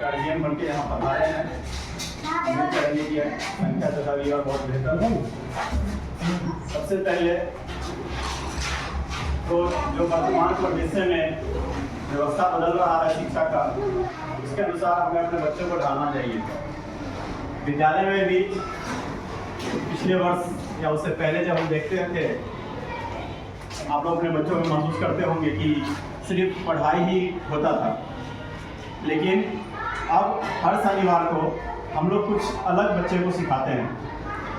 Guardian बन के यहाँ पधारे हैं। करने की संख्या तथा भी और बहुत बेहतर है। सबसे पहले तो जो वर्तमान परिदृश्य में व्यवस्था बदल रहा है शिक्षा का, उसके अनुसार हमें अपने बच्चों को ढालना चाहिए। विद्यालय में भी पिछले वर्ष या उससे पहले जब हम देखते थे, आप लोग अपने बच्चों में महसूस करते होंगे कि सिर्फ पढ़ाई ही होता था, लेकिन अब हर शनिवार को हम लोग कुछ अलग बच्चे को सिखाते हैं।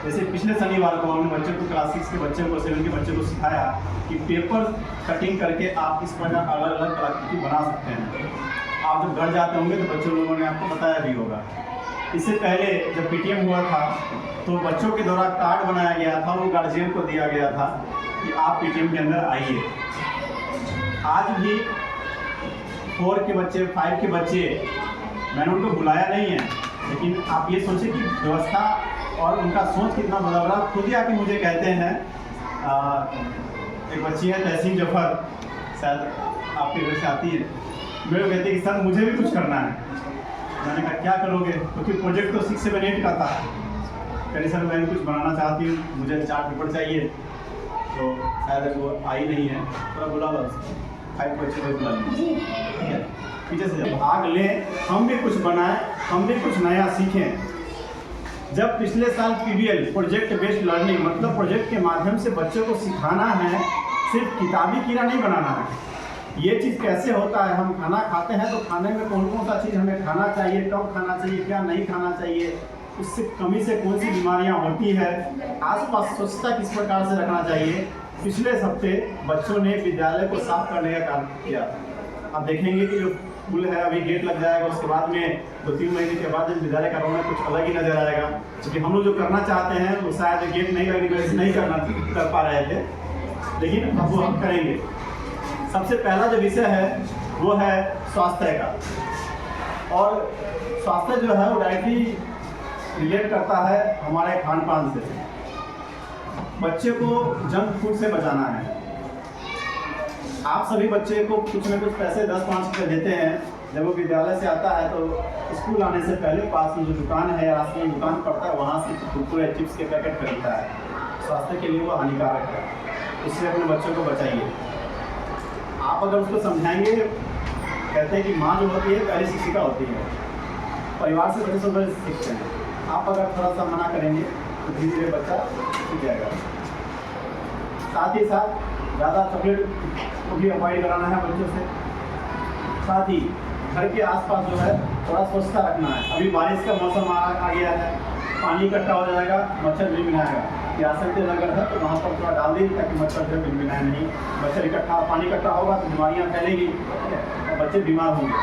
जैसे पिछले शनिवार को हमने बच्चों को क्लास 6 के बच्चों को 7 के बच्चों को सिखाया कि पेपर कटिंग करके आप इस प्रकार अलग अलग कलाकृति बना सकते हैं। आप जब घर जाते होंगे तो बच्चों लोगों ने आपको बताया भी होगा। इससे पहले जब पीटीएम हुआ था तो बच्चों के द्वारा कार्ड बनाया गया था, वो गार्जियन को दिया गया था कि आप पीटीएम के अंदर आइए। आज भी 4 के बच्चे 5 के बच्चे मैंने उनको बुलाया नहीं है, लेकिन आप ये सोचें कि व्यवस्था और उनका सोच कितना बदल रहा। खुद ही आके मुझे कहते हैं, एक बच्ची है तहसीन जफर, शायद आपके घर से आती है, मेरे कहते हैं कि सर मुझे भी कुछ करना है। मैंने कहा क्या करोगे, क्योंकि प्रोजेक्ट तो 6, 7, 8 का था। कहते सर मैं कुछ बनाना चाहती हूँ, मुझे चार्ट पेपर चाहिए। तो शायद वो आई नहीं है, थोड़ा बुला लो, 5 बच्चे को बुला लीजिए, ठीक है। पीछे से जब भाग लें, हम भी कुछ बनाएं, हम भी कुछ नया सीखें। जब पिछले साल पीबीएल प्रोजेक्ट बेस्ड लर्निंग मतलब प्रोजेक्ट के माध्यम से बच्चों को सिखाना है, सिर्फ किताबी कीड़ा नहीं बनाना है। ये चीज़ कैसे होता है, हम खाना खाते हैं तो खाने में कौन कौन सा चीज़ हमें खाना चाहिए, कब खाना चाहिए, क्या नहीं खाना चाहिए, उससे कमी से कौन सी बीमारियां होती है, आसपास स्वच्छता किस प्रकार से रखना चाहिए। पिछले हफ्ते बच्चों ने विद्यालय को साफ करने का काम किया। आप देखेंगे कि जो पुल है अभी गेट लग जाएगा, उसके बाद में 2-3 महीने के बाद विद्यालय का रौनक कुछ अलग ही नजर आएगा। क्योंकि हम लोग जो करना चाहते हैं वो शायद गेट नहीं लगने की वजह से नहीं कर पा रहे थे, लेकिन अब वो हम करेंगे। सबसे पहला जो विषय है वो है स्वास्थ्य का, और स्वास्थ्य जो है वो डायरेक्टली रिलेट करता है हमारे खान पान से। बच्चे को जंक फूड से बचाना है। आप सभी बच्चे को कुछ न कुछ पैसे 10-5 रुपये देते हैं। जब वो विद्यालय से आता है तो स्कूल आने से पहले पास में जो दुकान है या राशन की दुकान पड़ता है, वहाँ से कुरकुरे चिप्स के पैकेट खरीदता है। स्वास्थ्य के लिए वो हानिकारक है, इससे अपने बच्चों को बचाइए। आप अगर उसको समझाएंगे, कहते हैं कि माँ जो होती है पहली शिक्षिका होती है, परिवार से बच्चे सब सीखते हैं। आप अगर थोड़ा सा मना करेंगे तो धीरे धीरे बच्चा सीख जाएगा। साथ ही साथ ज़्यादा चॉकलेट को भी अवॉइड कराना है बच्चों से। साथ ही घर के आसपास जो है थोड़ा स्वच्छता रखना है। अभी बारिश का मौसम आ गया है, पानी इकट्ठा हो जाएगा, मच्छर भिनभिनाएगा। यासंते नगर है तो वहाँ पर थोड़ा डाल देंगे ताकि मच्छर जो भिनभिनाए नहीं। मच्छर पानी इकट्ठा होगा तो बीमारियाँ फैलेंगी और बच्चे बीमार होंगे।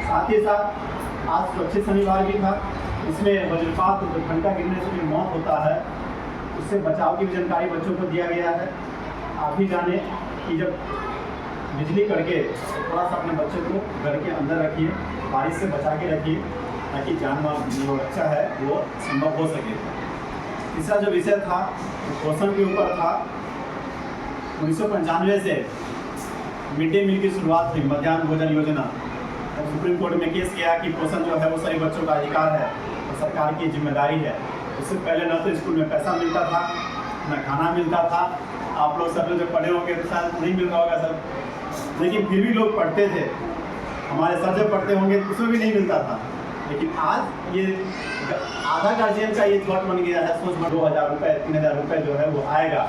साथ ही साथ आज सुरक्षित शनिवार भी था, इसमें वज्रपात ठंडा गिरने से जो मौत होता है उससे बचाव की भी जानकारी बच्चों को दिया गया है। आप भी जाने कि जब बिजली कड़के थोड़ा सा अपने बच्चे को घर के अंदर रखिए, बारिश से बचा के रखिए, ताकि जान माल जो रक्षा है वो संभव हो सके। तीसरा जो विषय था पोषण के ऊपर था। 1995 से मिड डे मील की शुरुआत हुई, मध्याह्न भोजन योजना, और सुप्रीम कोर्ट में केस किया कि पोषण जो है वो सभी बच्चों का अधिकार है और सरकार की जिम्मेदारी है। उससे पहले न तो स्कूल में पैसा मिलता था, न खाना मिलता था। आप लोग सब लोग जब पढ़े होंगे तो शायद नहीं मिलता होगा सर, लेकिन फिर भी लोग पढ़ते थे। हमारे सर जब पढ़ते होंगे तो उसमें भी नहीं मिलता था। लेकिन आज ये आधा गार्जियन का ये थॉट बन गया है, सोच 2000 रुपये 3000 रुपये जो है वो आएगा।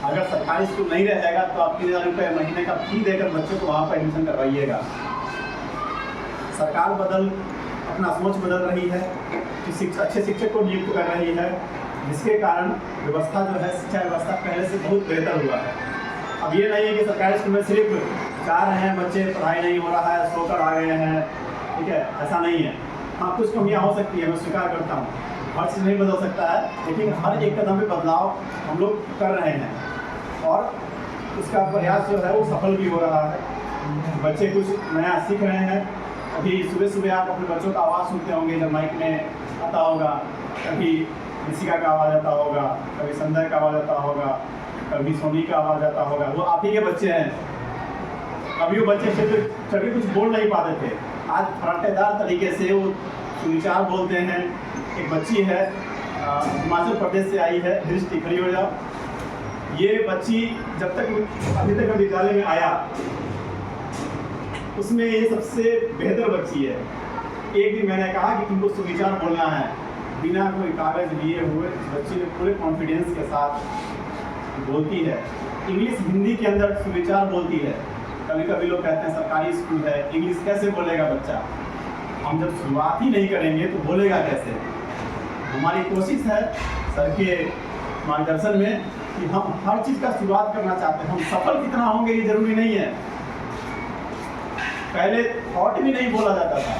अगर सरकारी स्कूल नहीं रहेगा तो आप 3000 रुपये महीने का फी देकर बच्चों को वहाँ पर एडमिशन करवाइएगा। सरकार अपना सोच बदल रही है कि अच्छे शिक्षक को नियुक्त कर रही है, जिसके कारण व्यवस्था जो है शिक्षा व्यवस्था पहले से बहुत बेहतर हुआ है। अब ये नहीं है कि सरकारी स्कूल में सिर्फ जा रहे हैं बच्चे, पढ़ाई नहीं हो रहा है, सोकर आ गए हैं, ठीक है, ऐसा नहीं है। हाँ, कुछ कमियाँ हो सकती है, मैं स्वीकार करता हूँ, हर चीज़ नहीं बदल सकता है, लेकिन हर एक कदम पे बदलाव हम लोग कर रहे हैं और उसका प्रयास जो है वो सफल भी हो रहा है। बच्चे कुछ नया सीख रहे हैं। अभी सुबह सुबह आप अपने बच्चों का आवाज़ सुनते होंगे, जब माइक में आता होगा, कभी ऋषिका का आवाज़ आता होगा, कभी संजय का आवाज़ आता होगा, कभी सोनी का आवाज़ आता होगा। वो आप ही के बच्चे हैं। अभी वो बच्चे से कभी कुछ बोल नहीं पाते थे, आज फराटेदार तरीके से वो सुविचार बोलते हैं। एक बच्ची है हिमाचल प्रदेश से आई है, दृष्टि खड़ी हो जाओ। ये बच्ची जब तक अभी तक विद्यालय में आया उसमें ये सबसे बेहतर बच्ची है। एक दिन मैंने कहा कि तुमको सुविचार बोलना है, बिना कोई कागज लिए हुए बच्ची ने पूरे कॉन्फिडेंस के साथ बोलती है। इंग्लिश हिंदी के अंदर सुविचार बोलती है। कभी कभी लोग कहते हैं सरकारी स्कूल है, इंग्लिश कैसे बोलेगा बच्चा। हम जब शुरुआत ही नहीं करेंगे तो बोलेगा कैसे। हमारी कोशिश है सर के मार्गदर्शन में कि हम हर चीज़ का शुरुआत करना चाहते हैं। हम सफल कितना होंगे ये जरूरी नहीं है। पहले थॉट भी नहीं बोला जाता था,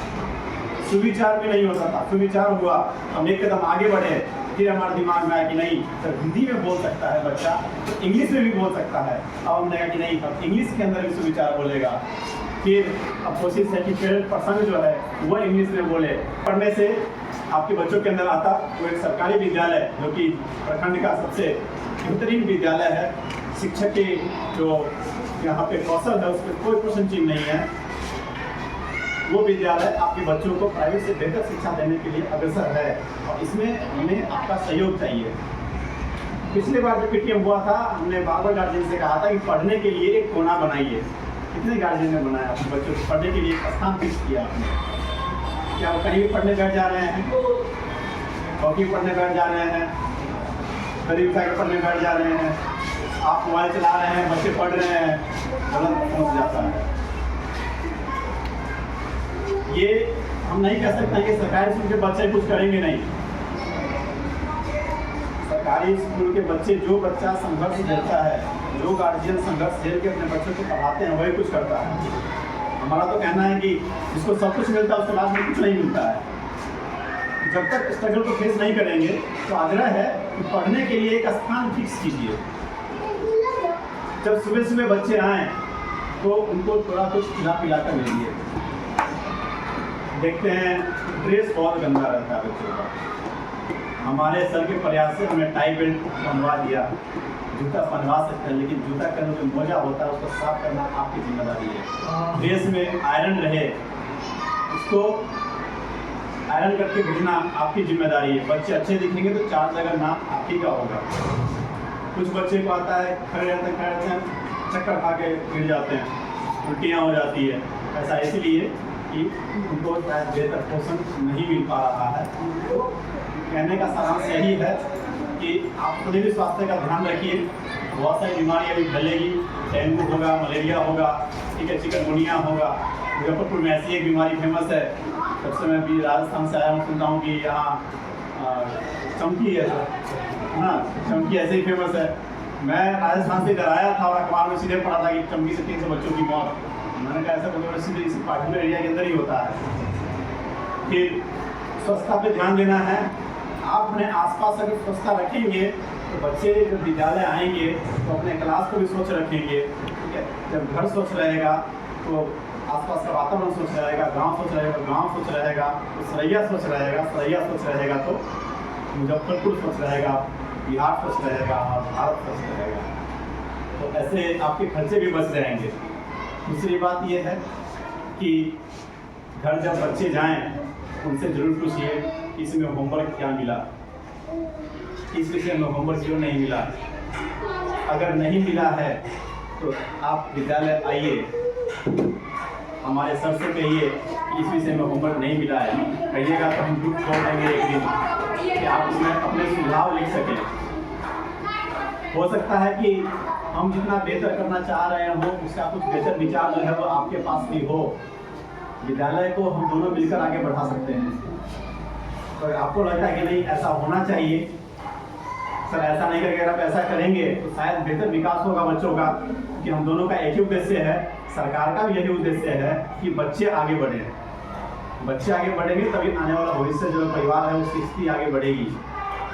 सुविचार भी नहीं होता था। सुविचार हुआ, हम एक कदम आगे बढ़े, फिर हमारे दिमाग में आया कि नहीं सर हिंदी में बोल सकता है बच्चा तो इंग्लिश में भी बोल सकता है। अब हमने कहा कि नहीं अब इंग्लिश के अंदर भी सुविचार बोलेगा। फिर अब कोशिश है कि फिर प्रसंग जो है वह इंग्लिश में बोले। पढ़ने से आपके बच्चों के अंदर आता वो एक सरकारी विद्यालय जो कि प्रखंड का सबसे बेहतरीन विद्यालय है। शिक्षक के जो यहाँ पे कौशल है उसमें कोई प्रश्न चिन्ह नहीं है। वो विद्यालय आपके बच्चों को प्राइवेट से बेहतर शिक्षा देने के लिए अग्रसर है और इसमें हमें आपका सहयोग चाहिए। पिछले बार जो पीटीएम हुआ था हमने बार गार्जियन से कहा था कि पढ़ने के लिए एक कोना बनाइए। कितने गार्जियन ने बनाया अपने बच्चों को पढ़ने के लिए एक स्थान फिक्स किया आपने? क्या वो कहीं भी पढ़ने बैठ जा रहे हैं, हॉकी पढ़ने बैठ जा रहे हैं, गरीब साइकिल पढ़ने बैठ जा रहे हैं, आप मोबाइल चला रहे हैं, बच्चे पढ़ रहे हैं, गलत पहुँच जाता है। ये हम नहीं कह सकते कि सरकारी स्कूल के बच्चे कुछ करेंगे नहीं। सरकारी स्कूल के बच्चे जो बच्चा संघर्ष झेलता है, जो गार्जियन संघर्ष झेल के अपने बच्चों को पढ़ाते हैं वही कुछ करता है। हमारा तो कहना है कि जिसको सब कुछ मिलता है उसके लास्ट में कुछ नहीं मिलता है। जब तक स्ट्रगल को फेस नहीं करेंगे तो आग्रह है कि पढ़ने के लिए एक स्थान फिक्स कीजिए। जब सुबह सुबह बच्चे आएँ तो उनको थोड़ा कुछ खिला पिला कर भेजिए। देखते हैं ड्रेस बहुत गंदा रहता है बच्चों का। हमारे सर के प्रयास से हमने टाई बेल्ट बनवा दिया, जूता पहनवा सकते हैं, लेकिन जूता का जो मोजा होता है उसको साफ करना आपकी जिम्मेदारी है। ड्रेस में आयरन रहे, उसको आयरन करके भेजना आपकी जिम्मेदारी है। बच्चे अच्छे दिखेंगे तो 4 जगह नाम आप ही का होगा। कुछ बच्चे को आता है खड़े रहते हैं चक्कर खा के गिर जाते हैं, उल्टियाँ हो जाती है। ऐसा इसलिए कि उनको शायद बेहतर पोषण नहीं मिल पा रहा है। तो कहने का सारांश यही है कि आप खुद भी स्वास्थ्य का ध्यान रखिए। बहुत सारी बीमारियाँ भी फैलेगी, डेंगू होगा, मलेरिया होगा, ठीक है, चिकनगुनिया होगा। मुजफ्फरपुर में ऐसी एक बीमारी फेमस है। तब से मैं भी राजस्थान से आया हूँ, सुनता हूँ कि यहाँ चमकी है ना, चमकी ऐसे ही फेमस है। मैं राजस्थान से इधर आया था और अखबार में सीधे पढ़ा था कि चमकी से 300 बच्चों की मौत। मैंने कहा ऐसा कोई सीधे इस पार्टिकुलर एरिया के अंदर ही होता है। फिर स्वच्छता पे ध्यान देना है। आप अपने आसपास अगर स्वच्छता रखेंगे तो बच्चे जब विद्यालय आएंगे तो अपने क्लास को भी स्वच्छ रखेंगे, ठीक है। जब घर स्वच्छ रहेगा तो आसपास का वातावरण स्वच्छ रहेगा, गांव स्वच्छ रहेगा, गांव स्वच्छ रहेगा तो सरैया स्वच्छ रहेगा, सरैया स्वच्छ रहेगा तो मुजफ्फरपुर स्वच्छ रहेगा, बिहार स्वच्छ रहेगा और भारत स्वच्छ रहेगा। तो ऐसे आपके खर्चे भी बच जाएंगे। दूसरी बात यह है कि घर जब बच्चे जाएं उनसे ज़रूर पूछिए कि इसमें होमवर्क क्या मिला, इस विषय में होमवर्क क्यों नहीं मिला। अगर नहीं मिला है तो आप विद्यालय आइए, हमारे सर से कहिए कि इस विषय में होमवर्क नहीं मिला है। कहिएगा तो हम ग्रुप छोड़ देंगे एक दिन कि आप उसमें अपने सुझाव लिख सकें। हो सकता है कि हम जितना बेहतर करना चाह रहे हो उसका कुछ बेहतर विचार जो है वो आपके पास भी हो। विद्यालय को हम दोनों मिलकर आगे बढ़ा सकते हैं। तो अगर आपको लगता है कि नहीं ऐसा होना चाहिए, सर ऐसा नहीं करके अगर आप ऐसा करेंगे तो शायद बेहतर विकास होगा बच्चों का, कि हम दोनों का एक ही उद्देश्य है, सरकार का भी यही उद्देश्य है कि बच्चे आगे बढ़ें। बच्चे आगे बढ़ेंगे तभी आने वाला भविष्य जो परिवार है उसकी स्थिति आगे बढ़ेगी।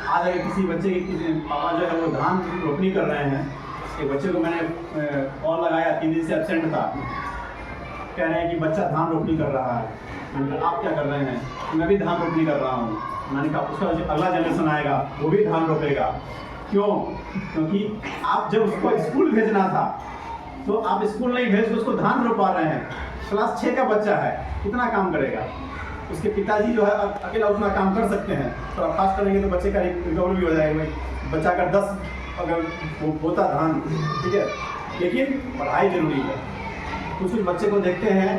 आज अगर किसी बच्चे की पापा जो है वो धान रोपनी कर रहे हैं, एक बच्चे को मैंने कॉल लगाया, 3 दिन से एब्सेंट था, कह रहे हैं कि बच्चा धान रोपनी कर रहा है। मैंने कहा आप क्या कर रहे हैं? मैं भी धान रोपनी कर रहा हूँ। मैंने कहा उसका जो अगला जनरेशन आएगा वो भी धान रोपेगा। क्यों? क्योंकि आप जब उसको स्कूल भेजना था तो आप स्कूल नहीं भेज के उसको धान रोपा रहे हैं। क्लास 6 का बच्चा है, कितना काम करेगा? उसके पिताजी जो है अकेला उतना काम कर सकते हैं, थोड़ा फास्ट करेंगे तो बच्चे का रिकवर भी हो जाएगा। बच्चा का 10 अगर वो होता धान, ठीक है, लेकिन पढ़ाई जरूरी है। कुछ बच्चे को देखते हैं,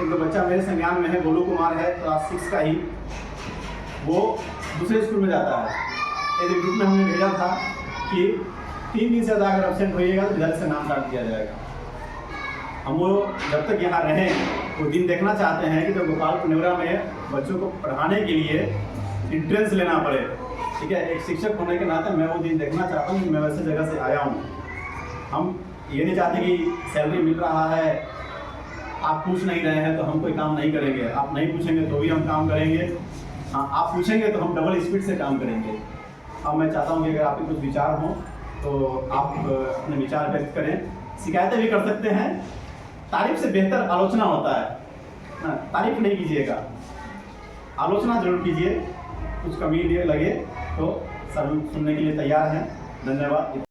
एक दो बच्चा मेरे संज्ञान में है, गोलू कुमार है, क्लास 6 का ही, वो दूसरे स्कूल में जाता है। एक ग्रुप में हमने भेजा था कि 3 दिन से ज़्यादा अगर एब्सेंट होइएगा तो विद्यालय से नाम काट दिया जाएगा। हम वो जब तक यहाँ रहें वो दिन देखना चाहते हैं कि जब गोपालपुर नेवरा में बच्चों को पढ़ाने के लिए इंट्रेंस लेना पड़े, ठीक है। एक शिक्षक होने के नाते मैं वो दिन देखना चाहता हूँ कि मैं वैसे जगह से आया हूँ। हम ये नहीं चाहते कि सैलरी मिल रहा है, आप पूछ नहीं रहे हैं तो हम कोई काम नहीं करेंगे, आप नहीं पूछेंगे तो भी हम काम करेंगे, हाँ आप पूछेंगे तो हम डबल स्पीड से काम करेंगे। अब मैं चाहता हूँ कि अगर आपके कुछ विचार हों तो आप अपने विचार व्यक्त करें, शिकायतें भी कर सकते हैं। तारीफ से बेहतर आलोचना होता है ना, तारीफ नहीं कीजिएगा, आलोचना जरूर कीजिए। कुछ कमी लगे तो सब सुनने के लिए तैयार हैं। धन्यवाद।